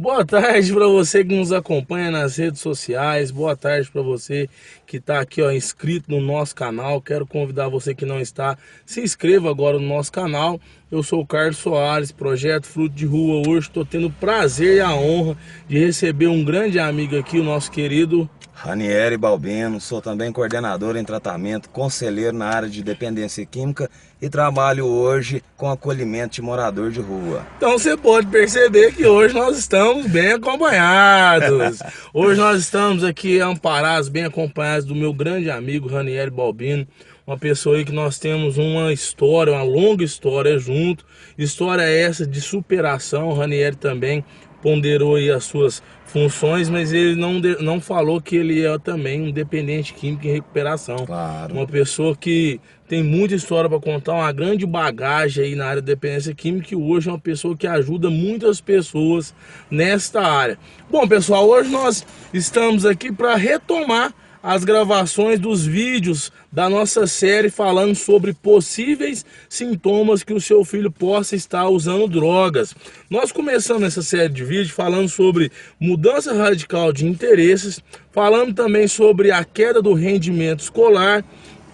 Boa tarde para você que nos acompanha nas redes sociais. Boa tarde para você que está aqui, ó, inscrito no nosso canal. Quero convidar você que não está, se inscreva agora no nosso canal. Eu sou o Carlos Soares, Projeto Fruto de Rua. Hoje estou tendo o prazer e a honra de receber um grande amigo aqui, o nosso querido Ranieri Balbino, sou também coordenador em tratamento, conselheiro na área de dependência química e trabalho hoje com acolhimento de morador de rua. Então você pode perceber que hoje nós estamos bem acompanhados. Hoje nós estamos aqui amparados, bem acompanhados do meu grande amigo Ranieri Balbino. Uma pessoa aí que nós temos uma história, uma longa história junto. História essa de superação. O Ranieri também ponderou aí as suas funções, mas ele não falou que ele é também um dependente químico em recuperação. Claro. Uma pessoa que tem muita história para contar, uma grande bagagem aí na área de dependência química, e hoje é uma pessoa que ajuda muitas pessoas nesta área. Bom, pessoal, hoje nós estamos aqui para retomar as gravações dos vídeos da nossa série falando sobre possíveis sintomas que o seu filho possa estar usando drogas. Nós começamos essa série de vídeos falando sobre mudança radical de interesses, falando também sobre a queda do rendimento escolar,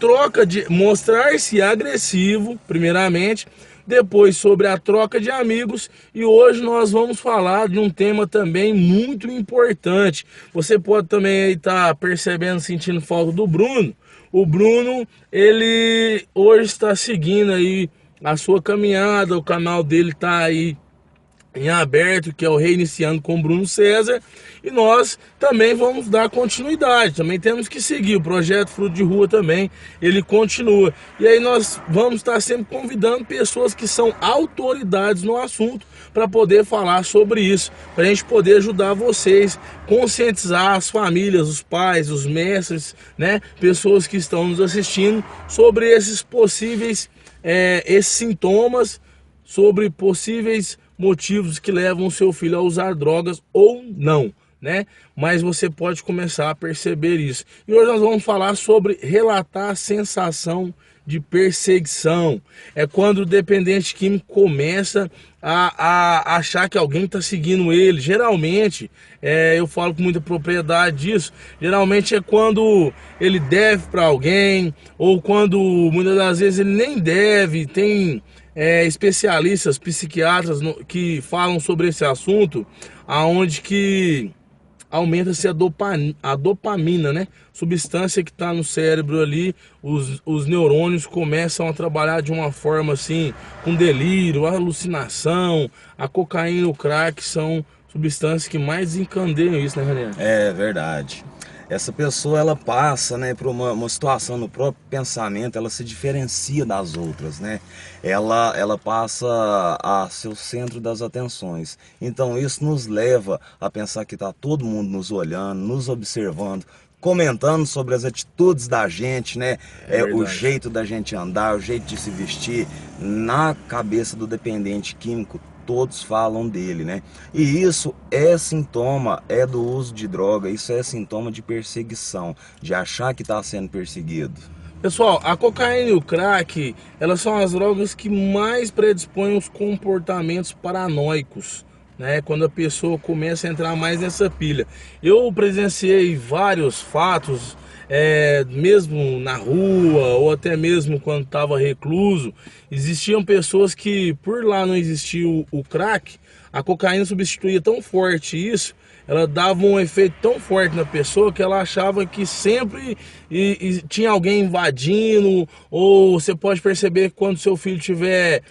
troca de mostrar-se agressivo, primeiramente, depois sobre a troca de amigos, e hoje nós vamos falar de um tema também muito importante. Você pode também estar percebendo, sentindo falta do Bruno. O Bruno, ele hoje está seguindo aí a sua caminhada, o canal dele está aí em aberto, que é o Reiniciando com Bruno César, e nós também vamos dar continuidade, também temos que seguir, o Projeto Fruto de Rua também, ele continua, e aí nós vamos estar sempre convidando pessoas que são autoridades no assunto, para poder falar sobre isso, para a gente poder ajudar vocês, conscientizar as famílias, os pais, os mestres, né, pessoas que estão nos assistindo, sobre esses possíveis, esses sintomas, sobre possíveis motivos que levam o seu filho a usar drogas ou não, né? Mas você pode começar a perceber isso. E hoje nós vamos falar sobre relatar a sensação de perseguição. É quando o dependente químico começa a achar que alguém está seguindo ele. Geralmente, eu falo com muita propriedade disso, geralmente é quando ele deve para alguém, ou quando muitas das vezes ele nem deve, tem especialistas, psiquiatras que falam sobre esse assunto, aonde que aumenta-se a dopamina, né? Substância que está no cérebro ali, os neurônios começam a trabalhar de uma forma assim, com delírio, alucinação. A cocaína e o crack são substâncias que mais desencandeiam isso, né, Renan? É verdade. Essa pessoa, ela passa, né, por uma situação no próprio pensamento, ela se diferencia das outras, né? Ela passa a ser o centro das atenções. Então isso nos leva a pensar que está todo mundo nos olhando, nos observando, comentando sobre as atitudes da gente, né? O jeito da gente andar, o jeito de se vestir. Na cabeça do dependente químico, todos falam dele, né? E isso é sintoma, do uso de droga, isso é sintoma de perseguição, de achar que está sendo perseguido. Pessoal, a cocaína e o crack, elas são as drogas que mais predispõem os comportamentos paranoicos, né? Quando a pessoa começa a entrar mais nessa pilha. Eu presenciei vários fatos, mesmo na rua, ou até mesmo quando estava recluso, existiam pessoas que, por lá não existia o crack, a cocaína substituía tão forte isso, ela dava um efeito tão forte na pessoa que ela achava que sempre tinha alguém invadindo. Ou você pode perceber que quando seu filho tiver,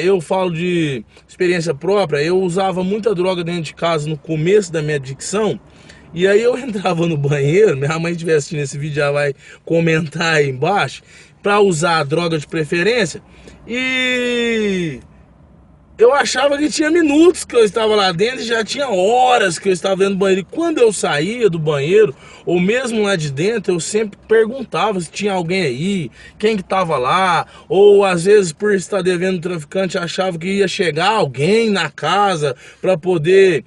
eu falo de experiência própria, eu usava muita droga dentro de casa no começo da minha adicção. E aí eu entrava no banheiro, minha mãe estiver assistindo esse vídeo já vai comentar aí embaixo, para usar a droga de preferência, e eu achava que tinha minutos que eu estava lá dentro e já tinha horas que eu estava dentro do banheiro. E quando eu saía do banheiro, ou mesmo lá de dentro, eu sempre perguntava se tinha alguém aí, quem que estava lá. Ou às vezes, por estar devendo traficante, achava que ia chegar alguém na casa para poder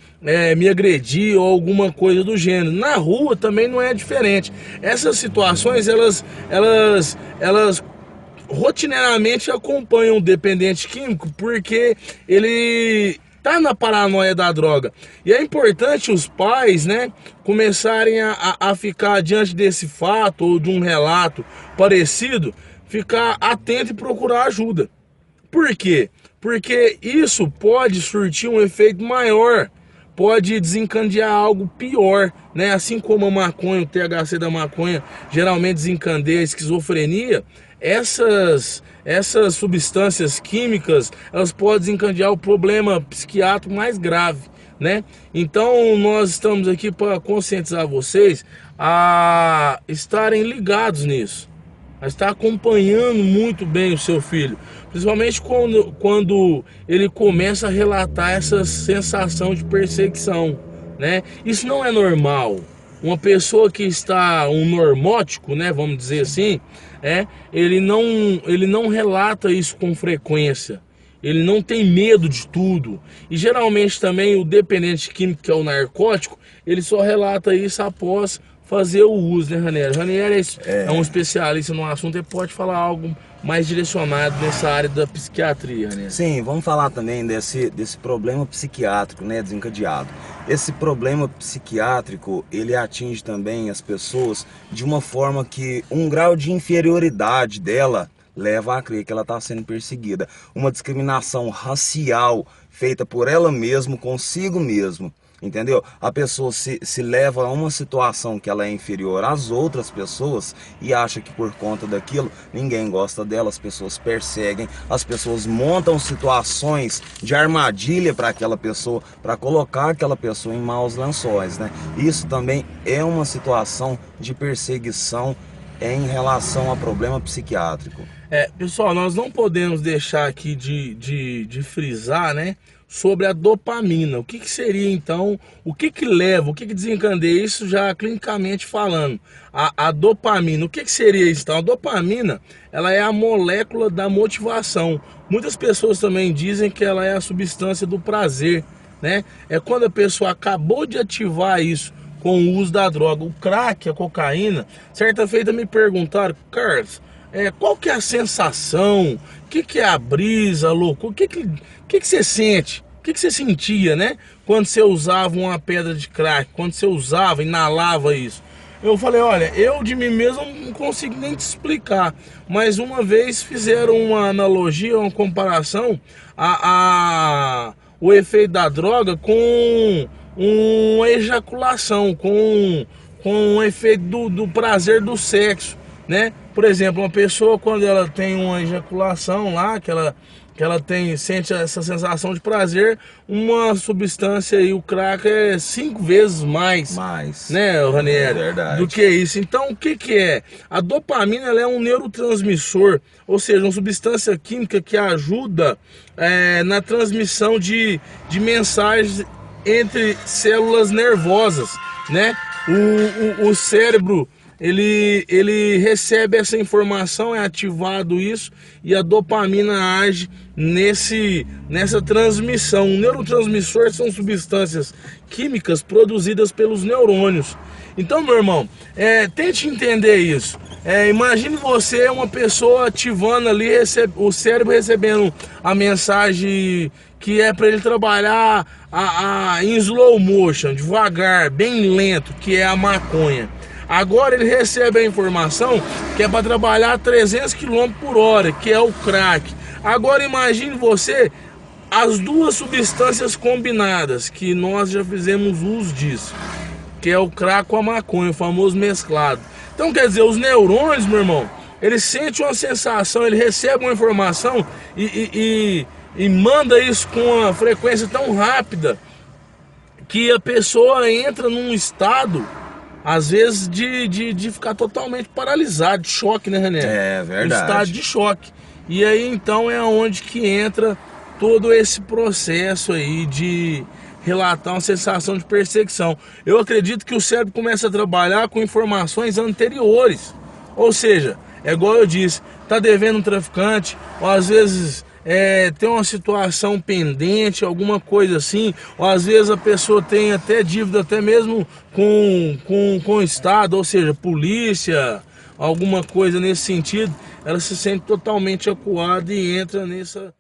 me agredir ou alguma coisa do gênero. Na rua também não é diferente. Essas situações, elas rotineiramente acompanham o dependente químico, porque ele tá na paranoia da droga. E é importante os pais, né, começarem a ficar diante desse fato ou de um relato parecido, ficar atento e procurar ajuda. Por quê? Porque isso pode surtir um efeito maior, pode desencadear algo pior, né? Assim como a maconha, o THC da maconha geralmente desencadeia a esquizofrenia, essas substâncias químicas, elas podem desencadear o problema psiquiátrico mais grave, né? Então nós estamos aqui para conscientizar vocês a estarem ligados nisso, a estar acompanhando muito bem o seu filho, principalmente quando ele começa a relatar essa sensação de perseguição, né? Isso não é normal. Uma pessoa que está um normótico, né, vamos dizer assim, ele não relata isso com frequência. Ele não tem medo de tudo. E geralmente também o dependente químico, que é o narcótico, ele só relata isso após fazer o uso, né, Ranieri? Ranieri é um especialista no assunto e pode falar algo mais direcionado nessa área da psiquiatria, né? Sim, vamos falar também desse problema psiquiátrico, né, desencadeado. Esse problema psiquiátrico, ele atinge também as pessoas de uma forma que um grau de inferioridade dela leva a crer que ela está sendo perseguida. Uma discriminação racial feita por ela mesma, consigo mesmo. Entendeu? A pessoa se leva a uma situação que ela é inferior às outras pessoas e acha que por conta daquilo ninguém gosta dela, as pessoas perseguem, as pessoas montam situações de armadilha para aquela pessoa, para colocar aquela pessoa em maus lençóis, né? Isso também é uma situação de perseguição em relação a problema psiquiátrico. Pessoal, nós não podemos deixar aqui de frisar, né, sobre a dopamina. O que seria então, o que leva, o que desencadeia isso já clinicamente falando? A dopamina, o que seria isso então? A dopamina, ela é a molécula da motivação. Muitas pessoas também dizem que ela é a substância do prazer, né? É quando a pessoa acabou de ativar isso com o uso da droga. O crack, a cocaína, certa feita me perguntaram, Carlos, qual que é a sensação? O que é a brisa, louco? O que você sente? O que você sentia, né? Quando você usava uma pedra de crack, quando você usava, inalava isso. Eu falei, olha, eu de mim mesmo não consigo nem te explicar. Mas uma vez fizeram uma analogia, uma comparação o efeito da droga com uma ejaculação, com o efeito do prazer do sexo, né? Por exemplo, uma pessoa quando ela tem uma ejaculação lá, que ela sente essa sensação de prazer, uma substância aí, o crack é 5 vezes mais, né, Ranieri, do que isso. Então, o que é? A dopamina, ela é um neurotransmissor, ou seja, uma substância química que ajuda na transmissão de mensagens entre células nervosas, né? O cérebro, ele recebe essa informação, é ativado isso, e a dopamina age nessa transmissão. O neurotransmissor são substâncias químicas produzidas pelos neurônios. Então, meu irmão, tente entender isso. Imagine você, uma pessoa ativando ali, o cérebro recebendo a mensagem que é para ele trabalhar em slow motion, devagar, bem lento, que é a maconha. Agora ele recebe a informação que é para trabalhar a 300 km por hora, que é o crack. Agora imagine você, as duas substâncias combinadas, que nós já fizemos uso disso, que é o crack com a maconha, o famoso mesclado. Então quer dizer, os neurônios, meu irmão, eles sentem uma sensação, ele recebe uma informação e manda isso com uma frequência tão rápida que a pessoa entra num estado, às vezes, de ficar totalmente paralisado, de choque, né, René? É verdade. Um estado de choque. E aí, então, é onde que entra todo esse processo aí de relatar uma sensação de perseguição. Eu acredito que o cérebro começa a trabalhar com informações anteriores. Ou seja, é igual eu disse, tá devendo um traficante, ou às vezes tem uma situação pendente, alguma coisa assim, ou às vezes a pessoa tem até dívida até mesmo com o Estado, ou seja, polícia, alguma coisa nesse sentido, ela se sente totalmente acuada e entra nessa